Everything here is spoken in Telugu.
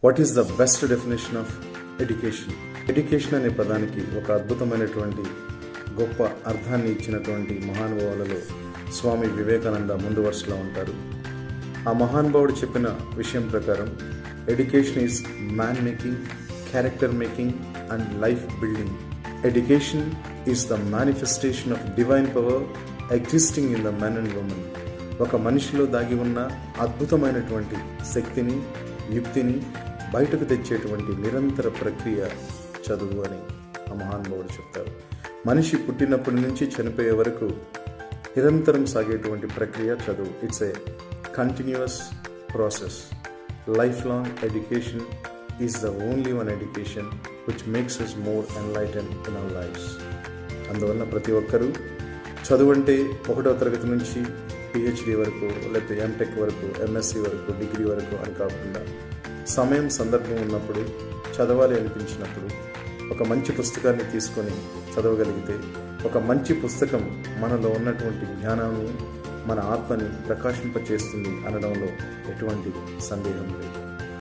What is the best definition of education? Education అనే పదానికి ఒక అద్భుతమైనటువంటి గొప్ప అర్థాన్ని ఇచ్చినటువంటి మహానుభావులలో స్వామి వివేకానంద ముందు వరుసలో ఉంటారు. ఆ మహానుభావుడు చెప్పిన విషయం ప్రకారం education is man making, character making and life building. Education is the manifestation of divine power existing in the men and women. ఒక మనిషిలో దాగి ఉన్న అద్భుతమైనటువంటి శక్తిని, యుక్తిని బయటకు తెచ్చేటువంటి నిరంతర ప్రక్రియ చదువు అని ఆ మహానుభావుడు చెప్తారు. మనిషి పుట్టినప్పటి నుంచి చనిపోయే వరకు నిరంతరం సాగేటువంటి ప్రక్రియ చదువు. It's a continuous process. Lifelong education is the only one education which makes us more enlightened in our lifes. అందువల్ల ప్రతి ఒక్కరూ చదువు అంటే 1వ తరగతి నుంచి PhD వరకు, లేకపోతే MTech వరకు, MSc వరకు, డిగ్రీ వరకు అని కాకుండా సమయం, సందర్భం ఉన్నప్పుడు, చదవాలి అనిపించినప్పుడు ఒక మంచి పుస్తకాన్ని తీసుకొని చదవగలిగితే ఒక మంచి పుస్తకం మనలో ఉన్నటువంటి జ్ఞానాన్ని, మన ఆత్మని ప్రకాశింపచేస్తుంది అనడంలో ఎటువంటి సందేహం లేదు.